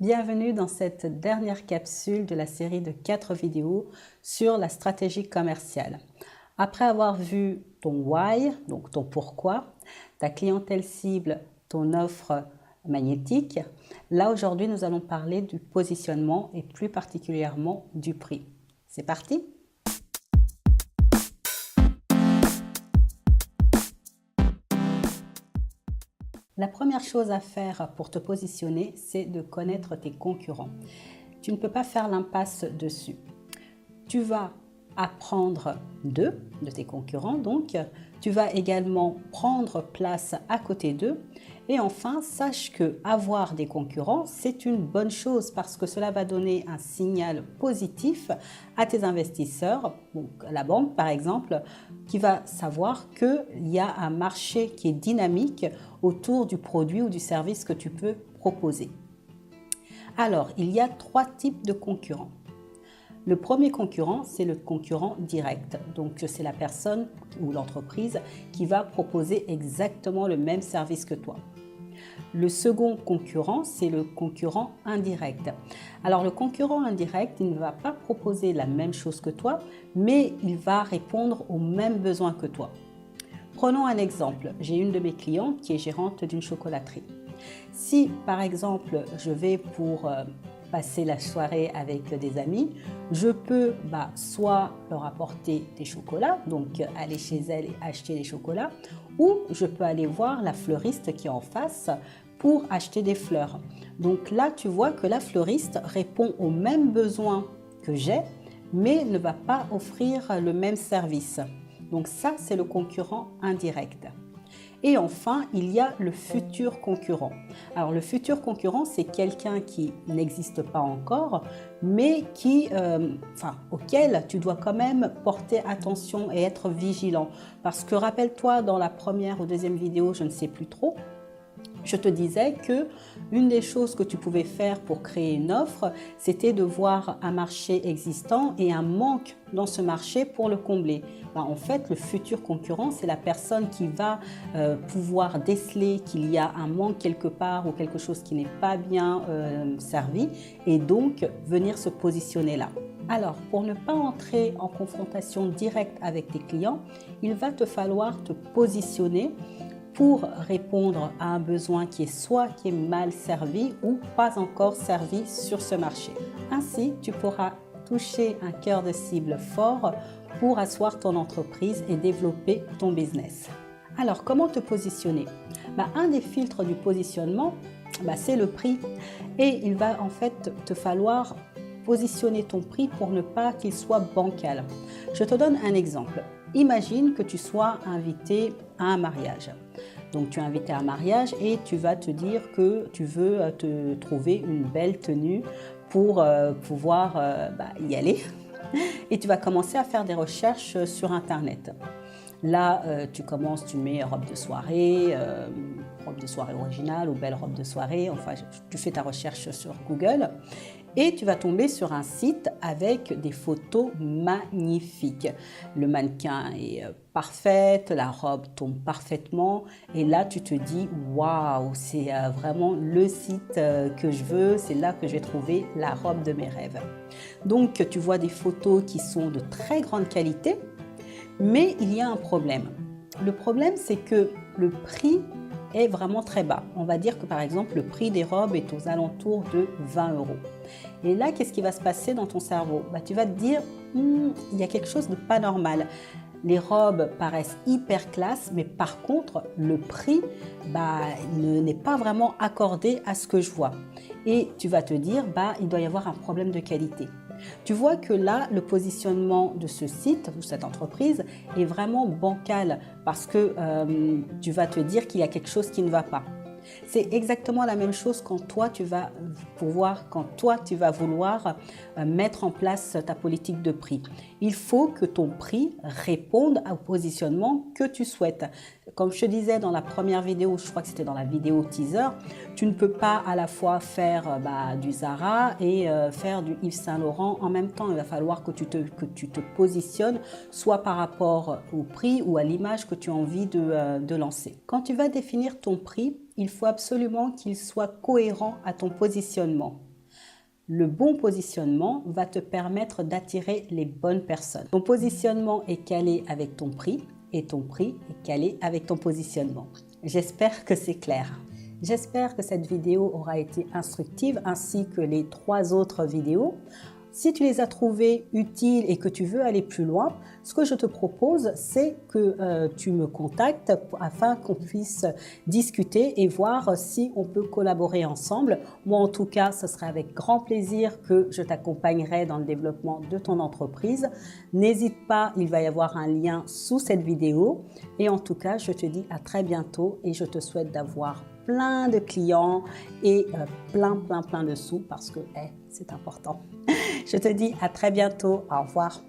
Bienvenue dans cette dernière capsule de la série de 4 vidéos sur la stratégie commerciale. Après avoir vu ton why, donc ton pourquoi, ta clientèle cible, ton offre magnétique, là aujourd'hui nous allons parler du positionnement et plus particulièrement du prix. C'est parti ? La première chose à faire pour te positionner, c'est de connaître tes concurrents. Tu ne peux pas faire l'impasse dessus. Tu vas apprendre d'eux, de tes concurrents, donc tu vas également prendre place à côté d'eux. Et enfin, sache que avoir des concurrents, c'est une bonne chose parce que cela va donner un signal positif à tes investisseurs, donc la banque par exemple, qui va savoir qu'il y a un marché qui est dynamique autour du produit ou du service que tu peux proposer. Alors, il y a 3 types de concurrents. Le premier concurrent, c'est le concurrent direct. Donc, c'est la personne ou l'entreprise qui va proposer exactement le même service que toi. Le second concurrent, c'est le concurrent indirect. Alors, le concurrent indirect, il ne va pas proposer la même chose que toi, mais il va répondre aux mêmes besoins que toi. Prenons un exemple. J'ai une de mes clientes qui est gérante d'une chocolaterie. Si, par exemple, je vais pour passer la soirée avec des amis, je peux soit leur apporter des chocolats, donc aller chez elle et acheter des chocolats, ou je peux aller voir la fleuriste qui est en face pour acheter des fleurs. Donc là, tu vois que la fleuriste répond aux mêmes besoins que j'ai, mais ne va pas offrir le même service. Donc ça, c'est le concurrent indirect. Et enfin, il y a le futur concurrent. Alors, le futur concurrent, c'est quelqu'un qui n'existe pas encore, mais auquel tu dois quand même porter attention et être vigilant. Parce que rappelle-toi, dans la première ou deuxième vidéo, je ne sais plus trop, je te disais que une des choses que tu pouvais faire pour créer une offre, c'était de voir un marché existant et un manque dans ce marché pour le combler. En fait, le futur concurrent, c'est la personne qui va pouvoir déceler qu'il y a un manque quelque part ou quelque chose qui n'est pas bien servi et donc venir se positionner là. Alors, pour ne pas entrer en confrontation directe avec tes clients, il va te falloir te positionner pour répondre à un besoin qui est mal servi ou pas encore servi sur ce marché. Ainsi, tu pourras toucher un cœur de cible fort pour asseoir ton entreprise et développer ton business. Alors, comment te positionner ? Un des filtres du positionnement, c'est le prix. Et il va en fait te falloir positionner ton prix pour ne pas qu'il soit bancal. Je te donne un exemple. Imagine que tu sois invité à un mariage. Donc tu es invité à un mariage et tu vas te dire que tu veux te trouver une belle tenue pour pouvoir y aller. Et tu vas commencer à faire des recherches sur Internet. Là, tu mets robe de soirée originale ou belle robe de soirée. Enfin, tu fais ta recherche sur Google. Et tu vas tomber sur un site avec des photos magnifiques. Le mannequin est parfaite, la robe tombe parfaitement. Et là, tu te dis, waouh, c'est vraiment le site que je veux. C'est là que je vais trouver la robe de mes rêves. Donc, tu vois des photos qui sont de très grande qualité, mais il y a un problème. Le problème, c'est que le prix est vraiment très bas. On va dire que par exemple, le prix des robes est aux alentours de 20 €. Et là, qu'est-ce qui va se passer dans ton cerveau ? Tu vas te dire, il y a quelque chose de pas normal. Les robes paraissent hyper classe, mais par contre, le prix n'est pas vraiment accordé à ce que je vois. Et tu vas te dire, il doit y avoir un problème de qualité. Tu vois que là, le positionnement de ce site ou cette entreprise est vraiment bancal parce que tu vas te dire qu'il y a quelque chose qui ne va pas. C'est exactement la même chose quand toi, tu vas vouloir mettre en place ta politique de prix. Il faut que ton prix réponde au positionnement que tu souhaites. Comme je te disais dans la première vidéo, je crois que c'était dans la vidéo teaser, tu ne peux pas à la fois faire du Zara et faire du Yves Saint Laurent en même temps. Il va falloir que tu te positionnes soit par rapport au prix ou à l'image que tu as envie de lancer. Quand tu vas définir ton prix, il faut absolument qu'il soit cohérent à ton positionnement. Le bon positionnement va te permettre d'attirer les bonnes personnes. Ton positionnement est calé avec ton prix et ton prix est calé avec ton positionnement. J'espère que c'est clair. J'espère que cette vidéo aura été instructive ainsi que les 3 autres vidéos. Si tu les as trouvées utiles et que tu veux aller plus loin, ce que je te propose, c'est que tu me contactes afin qu'on puisse discuter et voir si on peut collaborer ensemble. Moi, en tout cas, ce serait avec grand plaisir que je t'accompagnerai dans le développement de ton entreprise. N'hésite pas, il va y avoir un lien sous cette vidéo. Et en tout cas, je te dis à très bientôt et je te souhaite d'avoir plein de clients et plein de sous parce que c'est important. Je te dis à très bientôt. Au revoir.